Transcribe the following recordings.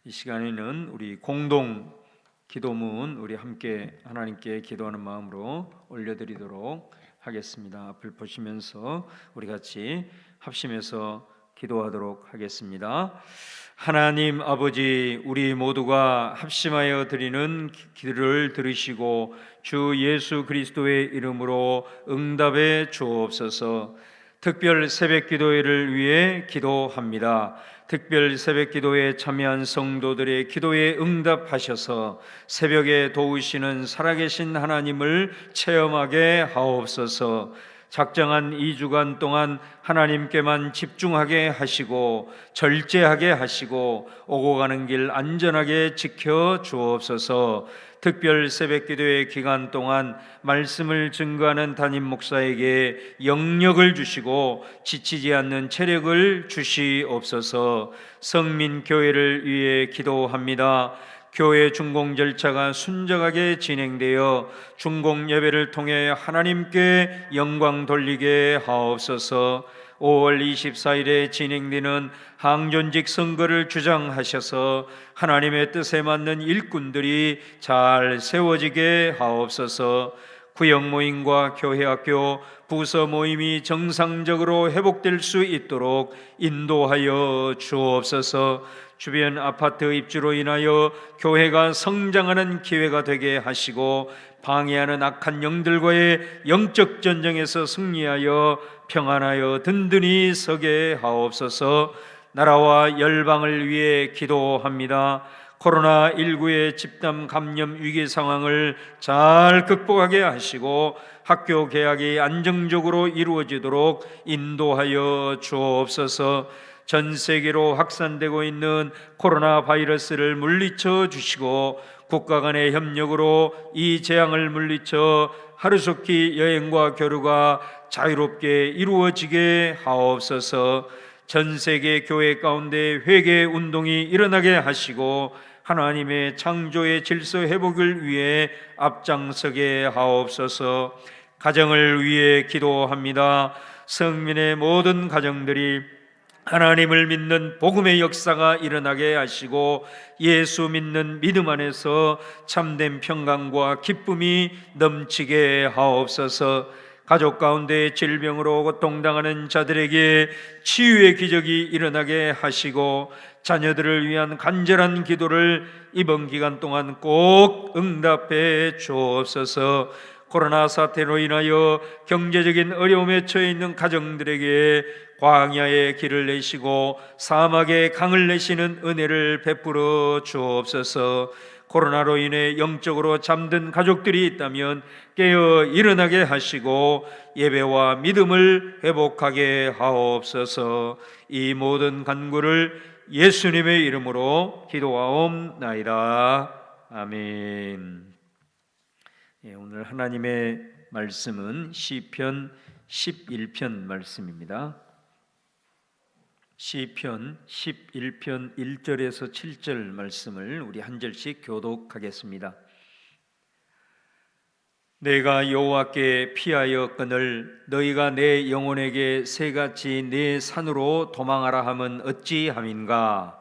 이 시간에는 우리 공동 기도문 우리 함께 하나님께 기도하는 마음으로 올려드리도록 하겠습니다. 앞을 보시면서 우리 같이 합심해서 기도하도록 하겠습니다. 하나님 아버지, 우리 모두가 합심하여 드리는 기도를 들으시고 주 예수 그리스도의 이름으로 응답해 주옵소서. 특별 새벽기도회를 위해 기도합니다. 특별 새벽기도에 참여한 성도들의 기도에 응답하셔서 새벽에 도우시는 살아계신 하나님을 체험하게 하옵소서. 작정한 2주간 동안 하나님께만 집중하게 하시고 절제하게 하시고 오고 가는 길 안전하게 지켜 주옵소서. 특별 새벽기도의 기간 동안 말씀을 증거하는 담임 목사에게 영력을 주시고 지치지 않는 체력을 주시옵소서. 성민교회를 위해 기도합니다. 교회 준공 절차가 순적하게 진행되어 준공 예배를 통해 하나님께 영광 돌리게 하옵소서. 5월 24일에 진행되는 항존직 선거를 주장하셔서 하나님의 뜻에 맞는 일꾼들이 잘 세워지게 하옵소서. 구역 모임과 교회학교, 부서 모임이 정상적으로 회복될 수 있도록 인도하여 주옵소서. 주변 아파트 입주로 인하여 교회가 성장하는 기회가 되게 하시고 방해하는 악한 영들과의 영적 전쟁에서 승리하여 평안하여 든든히 서게 하옵소서. 나라와 열방을 위해 기도합니다. 코로나19의 집단 감염 위기 상황을 잘 극복하게 하시고 학교 개학이 안정적으로 이루어지도록 인도하여 주옵소서. 전 세계로 확산되고 있는 코로나 바이러스를 물리쳐 주시고 국가 간의 협력으로 이 재앙을 물리쳐 하루속히 여행과 교류가 자유롭게 이루어지게 하옵소서. 전 세계 교회 가운데 회개 운동이 일어나게 하시고 하나님의 창조의 질서 회복을 위해 앞장서게 하옵소서. 가정을 위해 기도합니다. 성민의 모든 가정들이 하나님을 믿는 복음의 역사가 일어나게 하시고 예수 믿는 믿음 안에서 참된 평강과 기쁨이 넘치게 하옵소서. 가족 가운데 질병으로 고통당하는 자들에게 치유의 기적이 일어나게 하시고 자녀들을 위한 간절한 기도를 이번 기간 동안 꼭 응답해 주옵소서. 코로나 사태로 인하여 경제적인 어려움에 처해 있는 가정들에게 광야의 길을 내시고 사막에 강을 내시는 은혜를 베풀어 주옵소서. 코로나로 인해 영적으로 잠든 가족들이 있다면 깨어 일어나게 하시고 예배와 믿음을 회복하게 하옵소서. 이 모든 간구를 예수님의 이름으로 기도하옵나이다. 아멘. 오늘 하나님의 말씀은 시편 11편 말씀입니다. 시편 11편 1절에서 7절 말씀을 우리 한 절씩 교독하겠습니다. 내가 여호와께 피하여 끈을 너희가 내 영혼에게 새같이 내 산으로 도망하라 함은 어찌함인가.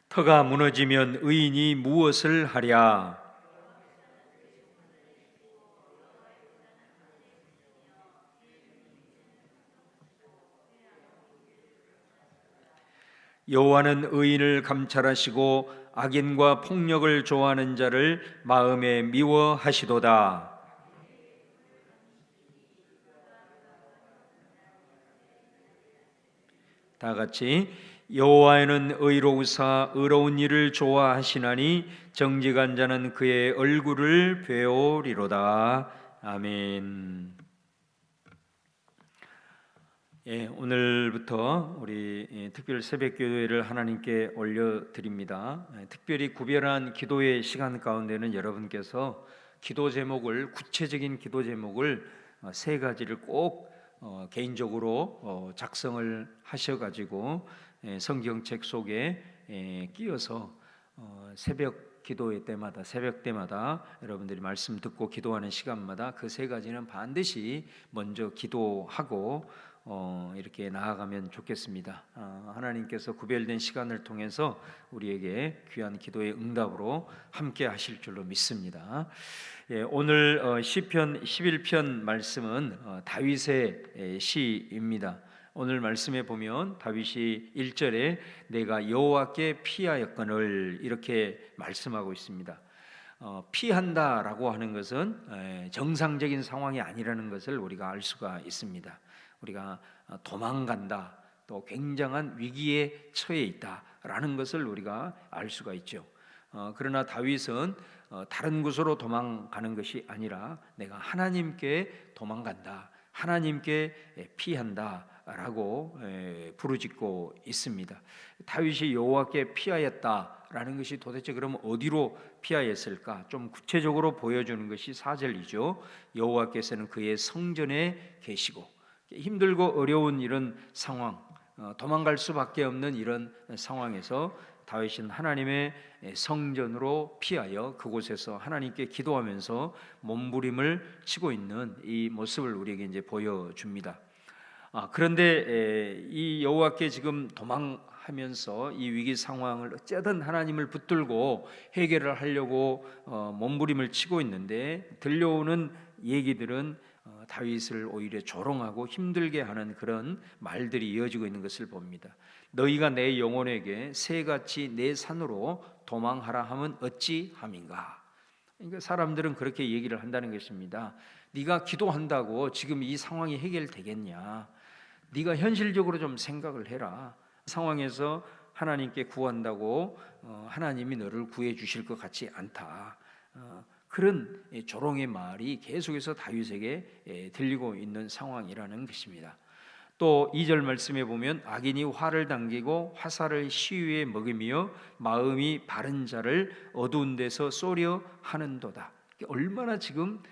터가 무너지면 의인이 무엇을 하랴. 여호와는 의인을 감찰하시고 악인과 폭력을 좋아하는 자를 마음에 미워하시도다. 다 같이 여호와는 의로우사 의로운 일을 좋아하시나니 정직한 자는 그의 얼굴을 배우리로다. 아멘. 오늘부터 우리 특별 새벽기도회를 하나님께 올려드립니다. 특별히 구별한 기도의 시간 가운데는 여러분께서 기도 제목을 구체적인 기도 제목을 세 가지를 꼭 개인적으로 작성을 하셔가지고 성경책 속에 끼워서 새벽 기도회 때마다 새벽 때마다 여러분들이 말씀 듣고 기도하는 시간마다 그 세 가지는 반드시 먼저 기도하고 이렇게 나아가면 좋겠습니다. 하나님께서 구별된 시간을 통해서 우리에게 귀한 기도의 응답으로 함께 하실 줄로 믿습니다. 오늘 시편 11편 말씀은 다윗의 시입니다. 오늘 말씀에 보면 다윗이 1절에 내가 여호와께 피하였거늘 이렇게 말씀하고 있습니다. 피한다라고 하는 것은 정상적인 상황이 아니라는 것을 우리가 알 수가 있습니다. 우리가 도망간다, 또 굉장한 위기에 처해 있다라는 것을 우리가 알 수가 있죠. 그러나 다윗은 다른 곳으로 도망가는 것이 아니라 내가 하나님께 도망간다, 하나님께 피한다라고 부르짖고 있습니다. 다윗이 여호와께 피하였다라는 것이 도대체 그럼 어디로 피하였을까? 좀 구체적으로 보여주는 것이 4절이죠. 여호와께서는 그의 성전에 계시고, 힘들고 어려운 이런 상황, 도망갈 수밖에 없는 이런 상황에서 다윗은 하나님의 성전으로 피하여 그곳에서 하나님께 기도하면서 몸부림을 치고 있는 이 모습을 우리에게 이제 보여줍니다. 그런데 이 여호와께 지금 도망하면서 이 위기 상황을 어쨌든 하나님을 붙들고 해결을 하려고 몸부림을 치고 있는데 들려오는 얘기들은 다윗을 오히려 조롱하고 힘들게 하는 그런 말들이 이어지고 있는 것을 봅니다. 너희가 내 영혼에게 새같이 내 산으로 도망하라 하면 어찌함인가? 그러니까 사람들은 그렇게 얘기를 한다는 것입니다. 네가 기도한다고 지금 이 상황이 해결되겠냐? 네가 현실적으로 좀 생각을 해라. 상황에서 하나님께 구한다고 하나님이 너를 구해 주실 것 같지 않다. 그런 조롱의 말이 계속해서 다윗에게 들리고 있는 상황이라는 것입니다. 또 2절 말씀에 보면 악인이 활을 당기고 화살을 시위에 먹이며 마음이 바른 자를 어두운 데서 쏘려 하는도다. 얼마나 지금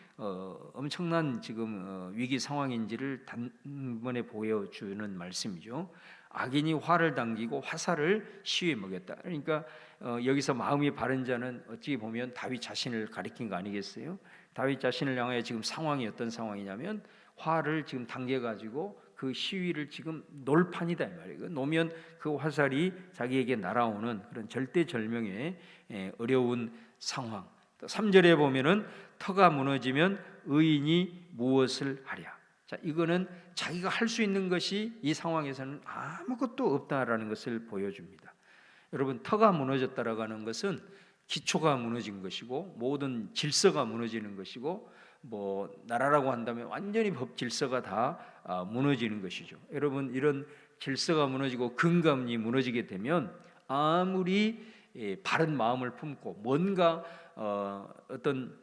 엄청난 지금 위기 상황인지를 단번에 보여주는 말씀이죠. 악인이 활을 당기고 화살을 시위에 먹였다. 그러니까 여기서 마음이 바른 자는 어찌 보면 다윗 자신을 가리킨 거 아니겠어요? 다윗 자신을 향하여 지금 상황이 어떤 상황이냐면 활을 지금 당겨가지고 그 시위를 지금 놀 판이다 이 말이에요. 놓으면 그 화살이 자기에게 날아오는 그런 절대절명의 어려운 상황. 3절에 보면은 터가 무너지면 의인이 무엇을 하랴. 자, 이거는 자기가 할 수 있는 것이 이 상황에서는 아무것도 없다라는 것을 보여줍니다. 여러분, 터가 무너졌다라고 하는 것은 기초가 무너진 것이고 모든 질서가 무너지는 것이고 나라라고 한다면 완전히 법 질서가 다 무너지는 것이죠. 여러분, 이런 질서가 무너지고 근간이 무너지게 되면 아무리 바른 마음을 품고 뭔가 어떤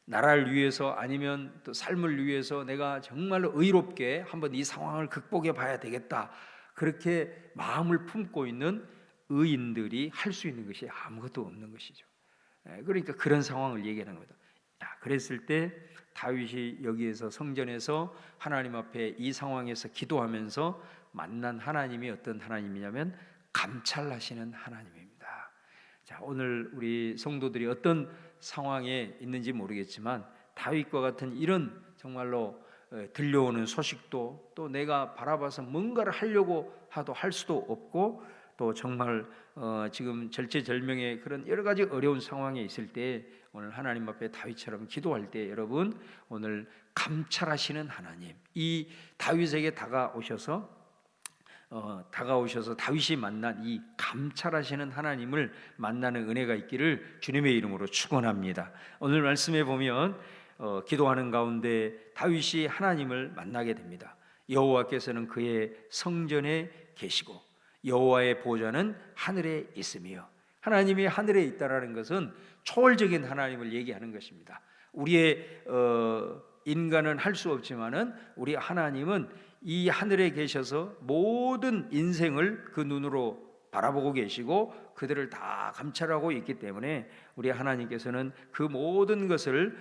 나라를 위해서 아니면 또 삶을 위해서 내가 정말로 의롭게 한번 이 상황을 극복해 봐야 되겠다, 그렇게 마음을 품고 있는 의인들이 할 수 있는 것이 아무것도 없는 것이죠. 그러니까 그런 상황을 얘기하는 겁니다. 그랬을 때 다윗이 여기에서 성전에서 하나님 앞에 이 상황에서 기도하면서 만난 하나님이 어떤 하나님이냐면 감찰하시는 하나님입니다. 자, 오늘 우리 성도들이 어떤 상황에 있는지 모르겠지만 다윗과 같은 이런 정말로 들려오는 소식도 또 내가 바라봐서 뭔가를 하려고 하도 할 수도 없고 또 정말 지금 절체절명의 그런 여러 가지 어려운 상황에 있을 때 오늘 하나님 앞에 다윗처럼 기도할 때 여러분, 오늘 감찰하시는 하나님, 이 다윗에게 다가오셔서 다윗이 만난 이 감찰하시는 하나님을 만나는 은혜가 있기를 주님의 이름으로 축원합니다. 오늘 말씀에 보면 기도하는 가운데 다윗이 하나님을 만나게 됩니다. 여호와께서는 그의 성전에 계시고 여호와의 보좌는 하늘에 있으며, 하나님이 하늘에 있다라는 것은 초월적인 하나님을 얘기하는 것입니다. 우리의 인간은 할 수 없지만은 우리 하나님은 이 하늘에 계셔서 모든 인생을 그 눈으로 바라보고 계시고 그들을 다 감찰하고 있기 때문에 우리 하나님께서는 그 모든 것을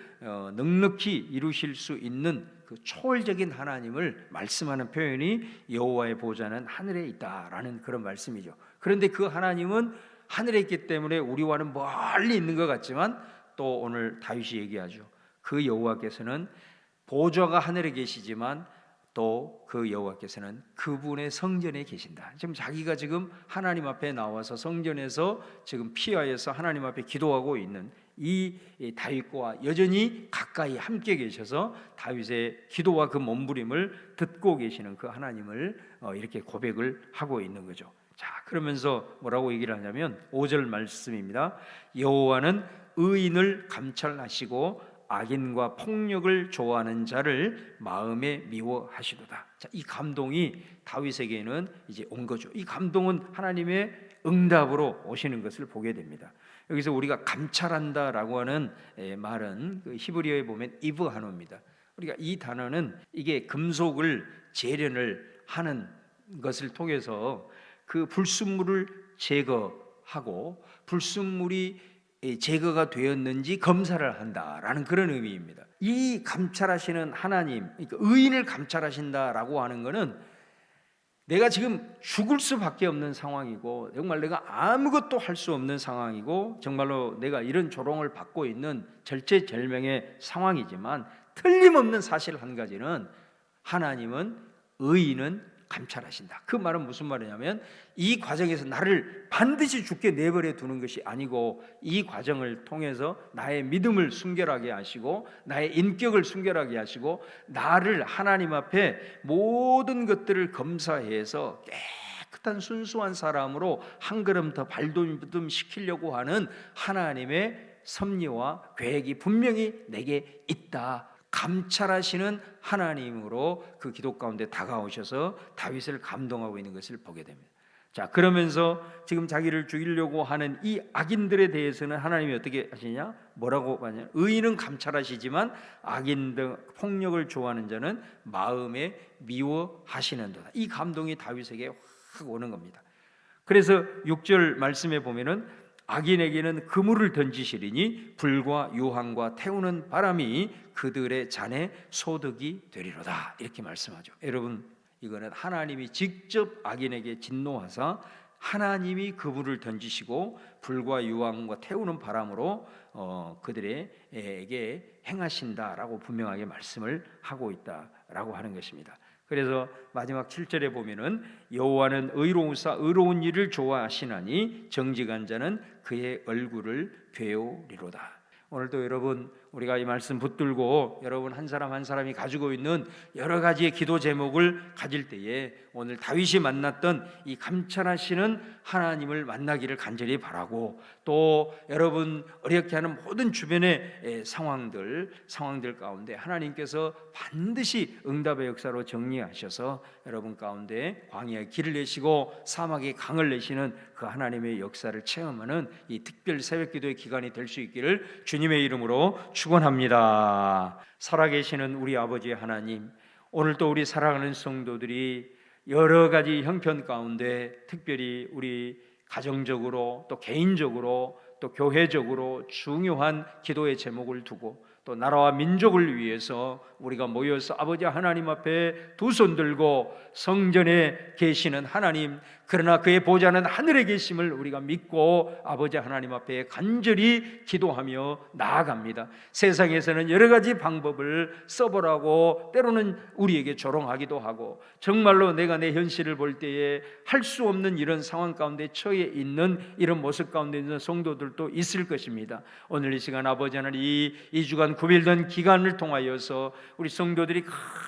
넉넉히 이루실 수 있는 그 초월적인 하나님을 말씀하는 표현이 여호와의 보좌는 하늘에 있다라는 그런 말씀이죠. 그런데 그 하나님은 하늘에 있기 때문에 우리와는 멀리 있는 것 같지만 또 오늘 다윗이 얘기하죠. 그 여호와께서는 보좌가 하늘에 계시지만 또 그 여호와께서는 그분의 성전에 계신다. 지금 자기가 지금 하나님 앞에 나와서 성전에서 지금 피하여서 하나님 앞에 기도하고 있는 이 다윗과 여전히 가까이 함께 계셔서 다윗의 기도와 그 몸부림을 듣고 계시는 그 하나님을 이렇게 고백을 하고 있는 거죠. 자, 그러면서 뭐라고 얘기를 하냐면 5절 말씀입니다. 여호와는 의인을 감찰하시고 악인과 폭력을 좋아하는 자를 마음에 미워하시도다. 자, 이 감동이 다윗에게는 이제 온 거죠. 이 감동은 하나님의 응답으로 오시는 것을 보게 됩니다. 여기서 우리가 감찰한다라고 하는 말은 그 히브리어에 보면 이브하노입니다. 우리가 이 단어는 이게 금속을 재련을 하는 것을 통해서 그 불순물을 제거하고 불순물이 제거가 되었는지 검사를 한다라는 그런 의미입니다. 이 감찰하시는 하나님, 그러니까 의인을 감찰하신다라고 하는 것은 내가 지금 죽을 수밖에 없는 상황이고 정말 내가 아무것도 할 수 없는 상황이고 정말로 내가 이런 조롱을 받고 있는 절체절명의 상황이지만 틀림없는 사실 한 가지는 하나님은 의인은 감찰하신다. 그 말은 무슨 말이냐면 이 과정에서 나를 반드시 죽게 내버려 두는 것이 아니고 이 과정을 통해서 나의 믿음을 순결하게 하시고 나의 인격을 순결하게 하시고 나를 하나님 앞에 모든 것들을 검사해서 깨끗한 순수한 사람으로 한 걸음 더 발돋움 시키려고 하는 하나님의 섭리와 계획이 분명히 내게 있다. 감찰하시는 하나님으로 그 기도 가운데 다가오셔서 다윗을 감동하고 있는 것을 보게 됩니다. 자, 그러면서 지금 자기를 죽이려고 하는 이 악인들에 대해서는 하나님이 어떻게 하시냐? 뭐라고 하냐? 의인은 감찰하시지만 악인 등 폭력을 좋아하는 자는 마음에 미워하시는도다. 이 감동이 다윗에게 확 오는 겁니다. 그래서 6절 말씀에 보면은 악인에게는 그물을 던지시리니 불과 유황과 태우는 바람이 그들의 잔에 소득이 되리로다. 이렇게 말씀하죠. 여러분, 이거는 하나님이 직접 악인에게 진노하사 하나님이 그물을 던지시고 불과 유황과 태우는 바람으로 그들에게 행하신다라고 분명하게 말씀을 하고 있다라고 하는 것입니다. 그래서 마지막 7절에 보면은 여호와는 의로우사 의로운 일을 좋아하시나니 정직한 자는 그의 얼굴을 배우리로다. 오늘도 여러분 우리가 이 말씀 붙들고 여러분 한 사람 한 사람이 가지고 있는 여러 가지의 기도 제목을 가질 때에 오늘 다윗이 만났던 이 감찰하시는 하나님을 만나기를 간절히 바라고 또 여러분 어렵게 하는 모든 주변의 상황들 가운데 하나님께서 반드시 응답의 역사로 정리하셔서 여러분 가운데 광야의 길을 내시고 사막의 강을 내시는 그 하나님의 역사를 체험하는 이 특별 새벽기도의 기간이 될 수 있기를 주님의 이름으로 축원합니다. 살아계시는 우리 아버지 하나님, 오늘도 우리 사랑하는 성도들이 여러 가지 형편 가운데 특별히 우리 가정적으로 또 개인적으로 또 교회적으로 중요한 기도의 제목을 두고 또 나라와 민족을 위해서 우리가 모여서 아버지 하나님 앞에 두 손 들고 성전에 계시는 하나님, 그러나 그의 보좌는 하늘에 계심을 우리가 믿고 아버지 하나님 앞에 간절히 기도하며 나아갑니다. 세상에서는 여러 가지 방법을 써보라고 때로는 우리에게 조롱하기도 하고 정말로 내가 내 현실을 볼 때에 할 수 없는 이런 상황 가운데 처해 있는 이런 모습 가운데 있는 성도들도 있을 것입니다. 오늘 이 시간 아버지 하나님 이 주간 9일된 기간을 통하여서 우리 성도들이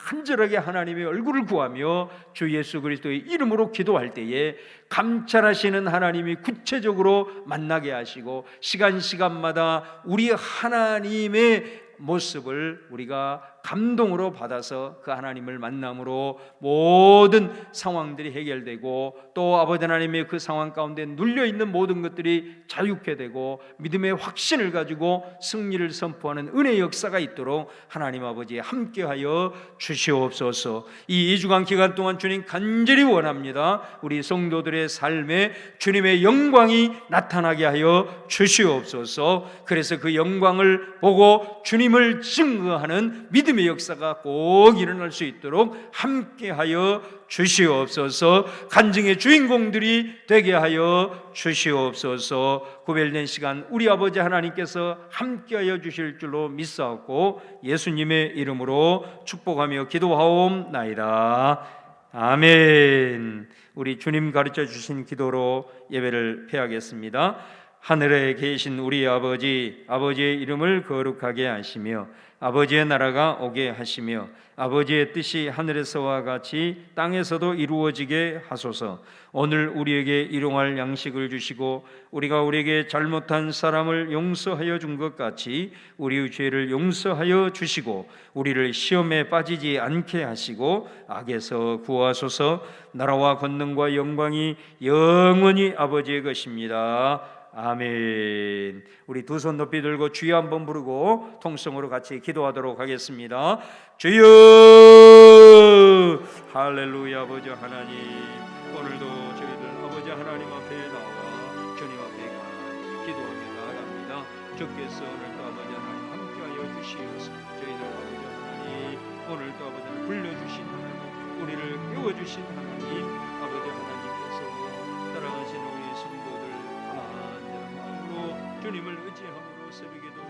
간절하게 하나님의 얼굴을 구하며 주 예수 그리스도의 이름으로 기도할 때에 감찰하시는 하나님이 구체적으로 만나게 하시고 시간마다 우리 하나님의 모습을 우리가 감동으로 받아서 그 하나님을 만남으로 모든 상황들이 해결되고 또 아버지 하나님의 그 상황 가운데 눌려있는 모든 것들이 자유케 되고 믿음의 확신을 가지고 승리를 선포하는 은혜의 역사가 있도록 하나님 아버지 함께하여 주시옵소서. 이 2주간 기간 동안 주님 간절히 원합니다. 우리 성도들의 삶에 주님의 영광이 나타나게 하여 주시옵소서. 그래서 그 영광을 보고 주님을 증거하는 믿음 믿음의 역사가 꼭 일어날 수 있도록 함께하여 주시옵소서. 간증의 주인공들이 되게 하여 주시옵소서. 구별된 시간 우리 아버지 하나님께서 함께하여 주실 줄로 믿사옵고 예수님의 이름으로 축복하며 기도하옵나이다. 아멘. 우리 주님 가르쳐 주신 기도로 예배를 폐하겠습니다. 하늘에 계신 우리 아버지, 아버지의 이름을 거룩하게 하시며 아버지의 나라가 오게 하시며 아버지의 뜻이 하늘에서와 같이 땅에서도 이루어지게 하소서. 오늘 우리에게 일용할 양식을 주시고 우리가 우리에게 잘못한 사람을 용서하여 준 것 같이 우리의 죄를 용서하여 주시고 우리를 시험에 빠지지 않게 하시고 악에서 구하소서. 나라와 권능과 영광이 영원히 아버지의 것입니다. 아멘. 우리 두 손 높이 들고 주여 한번 부르고 통성으로 같이 기도하도록 하겠습니다. 주여, 할렐루야. 아버지 하나님, 오늘도 저희들 아버지 하나님 앞에 나와 주님 앞에 기도하며 나아갑니다. 주께서 오늘도 아버지 하나님 함께하여 주시어서 저희들 아버지 하나님 오늘도 아버지 하나님 불러주신 하나님, 우리를 깨워주신 하나님, 아버지 하나님께서 사랑하시는 우리 성도들 주님을 의지함으로 새벽에도